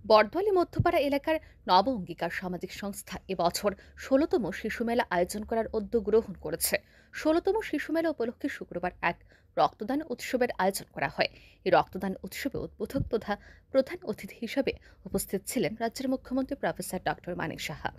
বর্দোয়ালি মধ্যপাড়া এলাকার নব অঙ্গীকার সামাজিক সংস্থা এবছর ১৬তম শিশু মেলা আয়োজন করার উদ্যোগ গ্রহণ করেছে। ১৬তম শিশু মেলা উপলক্ষে শুক্রবার এক রক্তদান উৎসবের আয়োজন করা হয়। এই রক্তদান উৎসবে উদ্বোধক তথা প্রধান অতিথি হিসেবে উপস্থিত ছিলেন রাজ্যের মুখ্যমন্ত্রী প্রফেসর ডক্টর মানিক সাহা।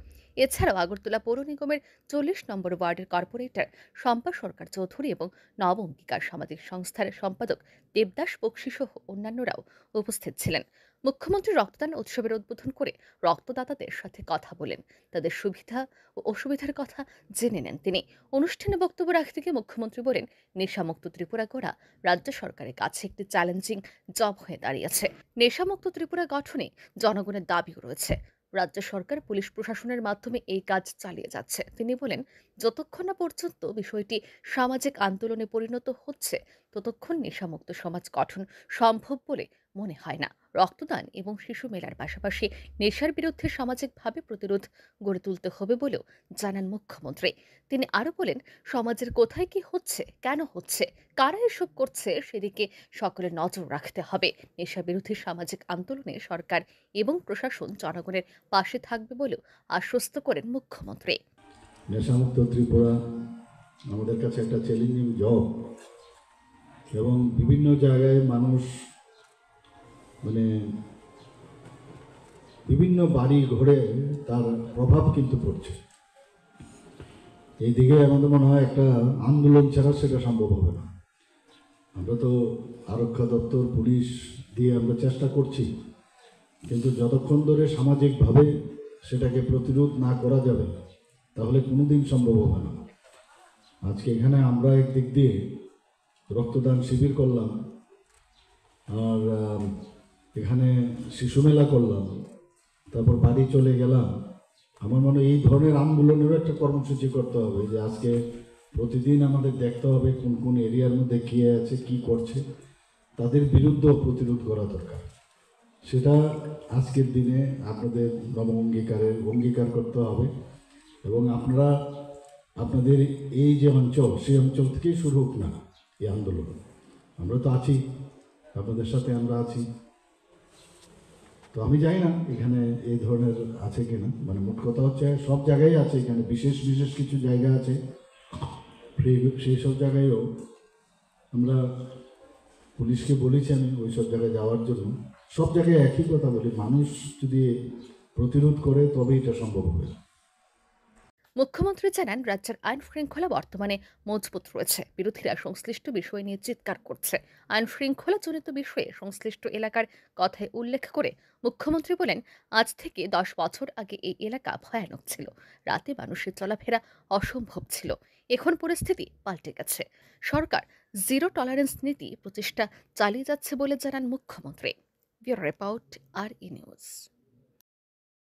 এছাড়াও আগরতলা পৌর নিগমের ৪০ নম্বর ওয়ার্ডের কর্পোরেটর শম্পা সরকার চৌধুরী এবং নব অঙ্গীকার সামাজিক সংস্থার সম্পাদক দেবদাস বক্সি সহ অন্যান্যরাও উপস্থিত ছিলেন। মুখ্যমন্ত্রী রক্তদান উৎসবের উদ্বোধন করে রক্তদাতাদের সাথে কথা বলেন, তাদের সুবিধা ও অসুবিধার কথা জেনে নেন তিনি। অনুষ্ঠানে বক্তব্য রাখতে গিয়ে মুখ্যমন্ত্রী বলেন, নেশামুক্ত ত্রিপুরা গড়া রাজ্য সরকারের কাছে একটি চ্যালেঞ্জিং জব হয়ে দাঁড়িয়েছে। নেশামুক্ত ত্রিপুরা গঠনে জনগণের দাবিও রয়েছে। রাজ্য সরকার পুলিশ প্রশাসনের মাধ্যমে এই কাজ চালিয়ে যাচ্ছে। তিনি বলেন, যতক্ষণ না পর্যন্ত বিষয়টি সামাজিক আন্দোলনে পরিণত হচ্ছে ততক্ষণ নেশামুক্ত সমাজ গঠন সম্ভব বলে মনে হয় না। রক্তদান এবং শিশু মেলার পাশাপাশি নেশার বিরুদ্ধে সামাজিকভাবে প্রতিরোধ গড়ে তুলতে হবে বলেও জানান মুখ্যমন্ত্রী। তিনি আরো বলেন, সমাজের কোথায় কি হচ্ছে, কেন হচ্ছে, কারা এসব করছে সেদিকে সকলের নজর রাখতে হবে। নেশা বিরোধী সামাজিক আন্দোলনে সরকার এবং প্রশাসন জনগণের পাশে থাকবে বলেও আশ্বস্ত করেন মুখ্যমন্ত্রী। নেশামুক্ত ত্রিপুরা আমাদের কাছে একটা চ্যালেঞ্জিং জব, এবং বিভিন্ন জায়গায় মানুষ মানে বিভিন্ন বাড়ি ঘরে তার প্রভাব কিন্তু পড়ছে। এই দিকে আমাদের মনে হয় একটা আন্দোলন ছাড়া সেটা সম্ভব হবে না। আমরা তো আরক্ষা দপ্তর, পুলিশ দিয়ে আমরা চেষ্টা করছি, কিন্তু যতক্ষণ ধরে সামাজিকভাবে সেটাকে প্রতিরোধ না করা যাবে তাহলে কোনোদিন সম্ভব হবে না। আজকে এখানে আমরা একদিক দিয়ে রক্তদান শিবির করলাম, আর এখানে শিশু মেলা করলাম, তারপর বাড়ি চলে গেলাম। আমার মনে হয় এই ধরনের আন্দোলনেরও একটা কর্মসূচি করতে হবে, যে আজকে প্রতিদিন আমাদের দেখতে হবে কোন কোন এরিয়ার মধ্যে কে আছে, কি করছে, তাদের বিরুদ্ধেও প্রতিরোধ করা দরকার। সেটা আজকের দিনে আপনাদের নব অঙ্গীকারের অঙ্গীকার করতে হবে, এবং আপনারা আপনাদের এই যে অঞ্চল, সেই অঞ্চল থেকেই শুরু হোক না এই আন্দোলন। আমরা তো আছি, আপনাদের সাথে আমরা আছি। তো আমি জানি না এখানে এই ধরনের আছে কিনা, মানে মোট কথা হচ্ছে সব জায়গায় আছে, এখানে বিশেষ বিশেষ কিছু জায়গা আছে, সেই সব জায়গায়ও আমরা পুলিশকে বলেছি আমি ওই সব জায়গায় যাওয়ার জন্য। সব জায়গায় একই কথা বলি, মানুষ যদি প্রতিরোধ করে তবে এটা সম্ভব হবে। মুখ্যমন্ত্রী জানান, রাজ্যের আইন শৃঙ্খলা বর্তমানে মজবুত রয়েছে। বিরোধীরা সংশ্লিষ্ট বিষয় নিয়ে চিৎকার করছে। আইন শৃঙ্খলা জনিত বিষয়ে সংশ্লিষ্ট এলাকার কথায় উল্লেখ করে মুখ্যমন্ত্রী বলেন, আজ থেকে ১০ বছর আগে এই এলাকা ভয়ানক ছিল। রাতে মানুষের চলাফেরা অসম্ভব ছিল। এখন পরিস্থিতি পাল্টে গেছে। সরকার জিরো টলারেন্স নীতি প্রচেষ্টা চালিয়ে যাচ্ছে বলে জানান মুখ্যমন্ত্রী। ব্যুরো রিপোর্ট, আর ই নিউজ।